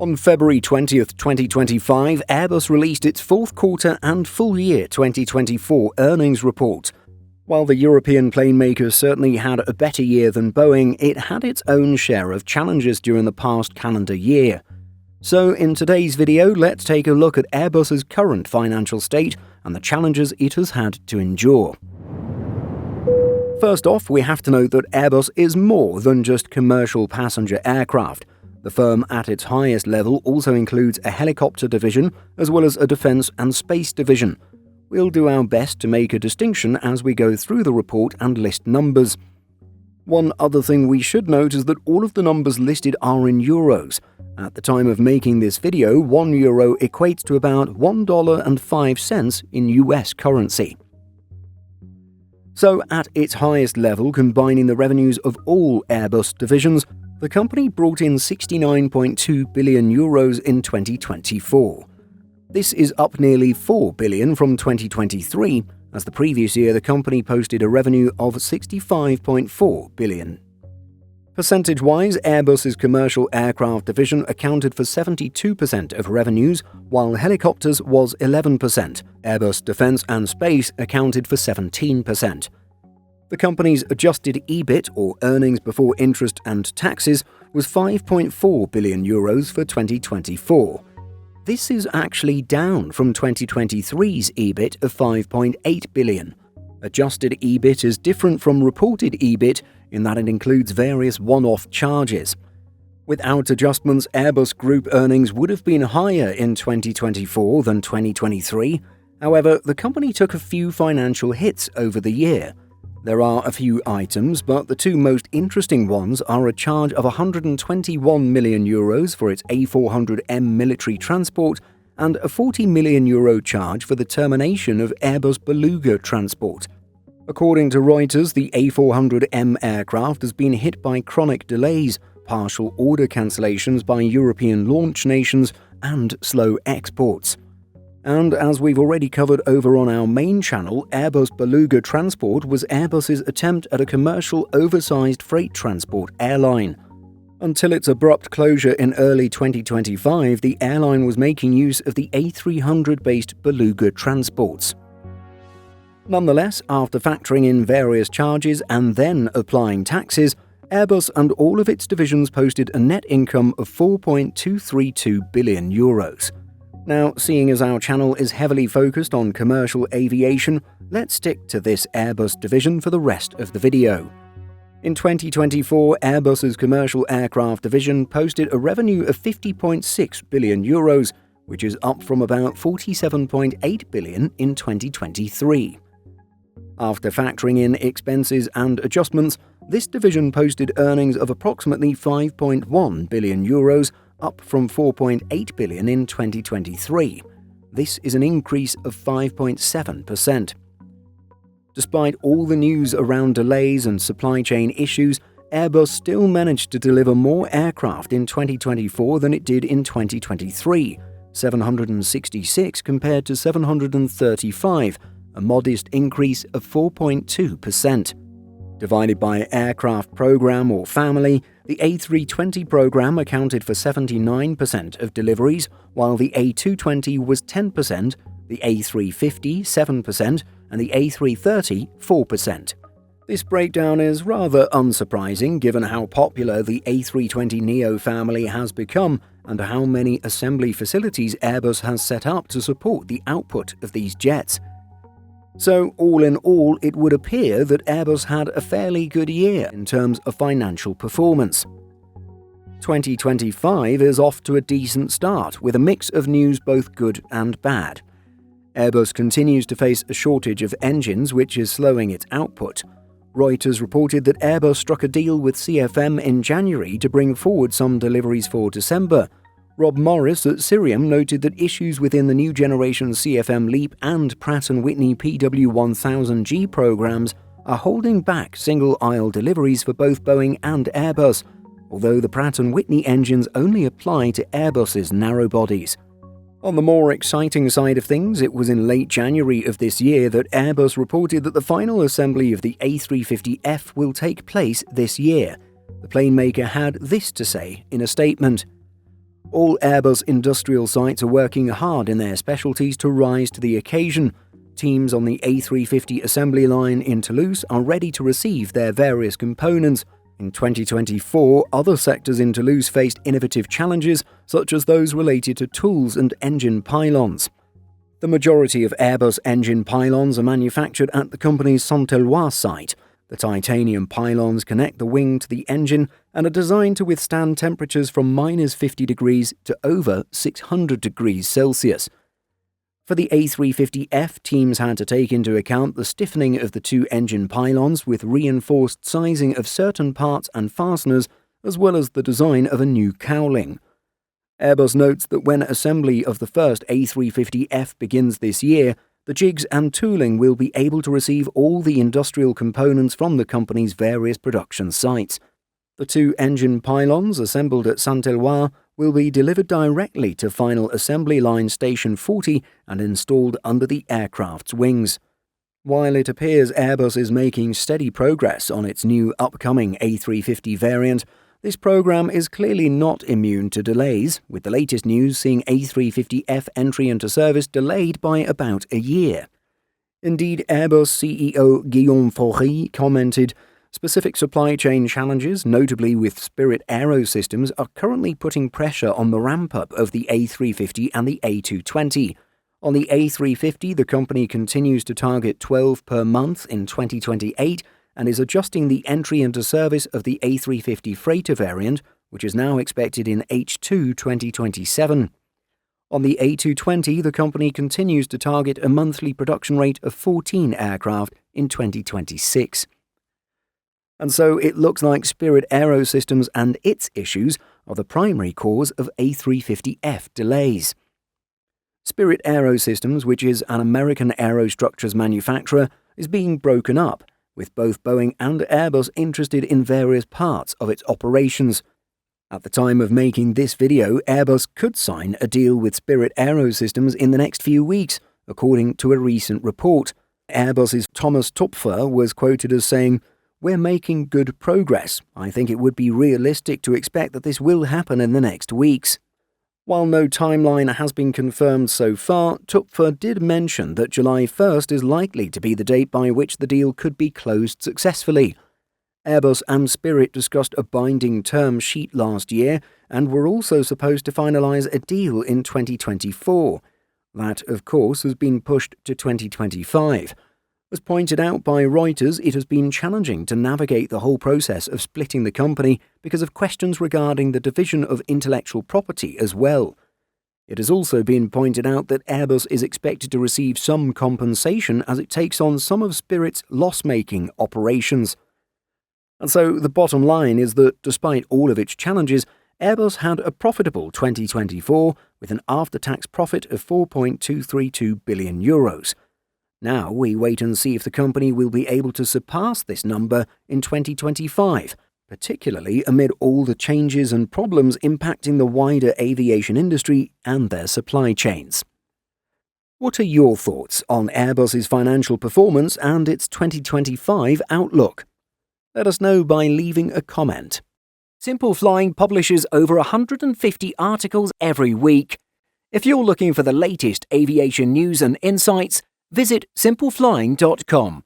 On February 20th, 2025, Airbus released its fourth quarter and full year 2024 earnings report. While the European plane makers certainly had a better year than Boeing, it had its own share of challenges during the past calendar year. So in today's video, let's take a look at Airbus's current financial state and the challenges it has had to endure. First off, we have to note that Airbus is more than just commercial passenger aircraft. The firm at its highest level also includes a helicopter division as well as a defense and space division. We'll do our best to make a distinction as we go through the report and list numbers. One other thing we should note is that all of the numbers listed are in euros. At the time of making this video, €1 equates to about $1.05 in US currency. So at its highest level, combining the revenues of all Airbus divisions, the company brought in €69.2 billion in 2024. This is up nearly $4 billion from 2023, as the previous year the company posted a revenue of $65.4 billion. Percentage-wise, Airbus's commercial aircraft division accounted for 72% of revenues, while helicopters was 11%. Airbus Defence and Space accounted for 17%. The company's adjusted EBIT, or earnings before interest and taxes, was €5.4 billion for 2024. This is actually down from 2023's EBIT of €5.8 billion. Adjusted EBIT is different from reported EBIT in that it includes various one-off charges. Without adjustments, Airbus Group earnings would have been higher in 2024 than 2023. However, the company took a few financial hits over the year. There are a few items, but the two most interesting ones are a charge of €121 million for its A400M military transport and a €40 million charge for the termination of Airbus Beluga transport. According to Reuters, the A400M aircraft has been hit by chronic delays, partial order cancellations by European launch nations, and slow exports. And as we've already covered over on our main channel, Airbus Beluga Transport was Airbus's attempt at a commercial oversized freight transport airline. Until its abrupt closure in early 2025, the airline was making use of the A300-based Beluga transports. Nonetheless, after factoring in various charges and then applying taxes, Airbus and all of its divisions posted a net income of €4.232 billion. Now, seeing as our channel is heavily focused on commercial aviation, let's stick to this Airbus division for the rest of the video. In 2024, Airbus's commercial aircraft division posted a revenue of €50.6 billion, which is up from about €47.8 billion in 2023. After factoring in expenses and adjustments, this division posted earnings of approximately €5.1 billion, up from €4.8 billion in 2023. This is an increase of 5.7%. Despite all the news around delays and supply chain issues, Airbus still managed to deliver more aircraft in 2024 than it did in 2023, 766 compared to 735, a modest increase of 4.2%. Divided by aircraft program or family, the A320 program accounted for 79% of deliveries, while the A220 was 10%, the A350 7%, and the A330 4%. This breakdown is rather unsurprising given how popular the A320neo family has become and how many assembly facilities Airbus has set up to support the output of these jets. So, all in all, it would appear that Airbus had a fairly good year in terms of financial performance. 2025 is off to a decent start, with a mix of news both good and bad. Airbus continues to face a shortage of engines, which is slowing its output. Reuters reported that Airbus struck a deal with CFM in January to bring forward some deliveries for December. Rob Morris at Cirium noted that issues within the new generation CFM LEAP and Pratt & Whitney PW1000G programs are holding back single-aisle deliveries for both Boeing and Airbus, although the Pratt & Whitney engines only apply to Airbus's narrow-bodies. On the more exciting side of things, it was in late January of this year that Airbus reported that the final assembly of the A350F will take place this year. The plane maker had this to say in a statement: All Airbus industrial sites are working hard in their specialties to rise to the occasion. Teams on the A350 assembly line in Toulouse are ready to receive their various components. In 2024, other sectors in Toulouse faced innovative challenges, such as those related to tools and engine pylons. The majority of Airbus engine pylons are manufactured at the company's Saint-Éloi site. The titanium pylons connect the wing to the engine and are designed to withstand temperatures from -50 degrees to over 600 degrees Celsius. For the A350F, teams had to take into account the stiffening of the two engine pylons with reinforced sizing of certain parts and fasteners, as well as the design of a new cowling. Airbus notes that when assembly of the first A350F begins this year, the jigs and tooling will be able to receive all the industrial components from the company's various production sites. The two engine pylons assembled at Saint-Éloi will be delivered directly to Final Assembly Line Station 40 and installed under the aircraft's wings. While it appears Airbus is making steady progress on its new upcoming A350 variant, this program is clearly not immune to delays, with the latest news seeing A350F entry into service delayed by about a year. Indeed, Airbus CEO Guillaume Faury commented, "Specific supply chain challenges, notably with Spirit AeroSystems, are currently putting pressure on the ramp-up of the A350 and the A220. On the A350, the company continues to target 12 per month in 2028 and is adjusting the entry into service of the A350 freighter variant, which is now expected in H2 2027. On the A220, the company continues to target a monthly production rate of 14 aircraft in 2026. And so it looks like Spirit AeroSystems and its issues are the primary cause of A350F delays. Spirit AeroSystems, which is an American aerostructures manufacturer, is being broken up, with both Boeing and Airbus interested in various parts of its operations. At the time of making this video, Airbus could sign a deal with Spirit AeroSystems in the next few weeks, according to a recent report. Airbus's Thomas Tupfer was quoted as saying, "We're making good progress. I think it would be realistic to expect that this will happen in the next weeks." While no timeline has been confirmed so far, Tupfer did mention that July 1st is likely to be the date by which the deal could be closed successfully. Airbus and Spirit discussed a binding term sheet last year and were also supposed to finalise a deal in 2024. That, of course, has been pushed to 2025. As pointed out by Reuters, it has been challenging to navigate the whole process of splitting the company because of questions regarding the division of intellectual property as well. It has also been pointed out that Airbus is expected to receive some compensation as it takes on some of Spirit's loss-making operations. And so the bottom line is that, despite all of its challenges, Airbus had a profitable 2024 with an after-tax profit of €4.232 billion. Now we wait and see if the company will be able to surpass this number in 2025, particularly amid all the changes and problems impacting the wider aviation industry and their supply chains. What are your thoughts on Airbus's financial performance and its 2025 outlook? Let us know by leaving a comment. Simple Flying publishes over 150 articles every week. If you're looking for the latest aviation news and insights, visit simpleflying.com.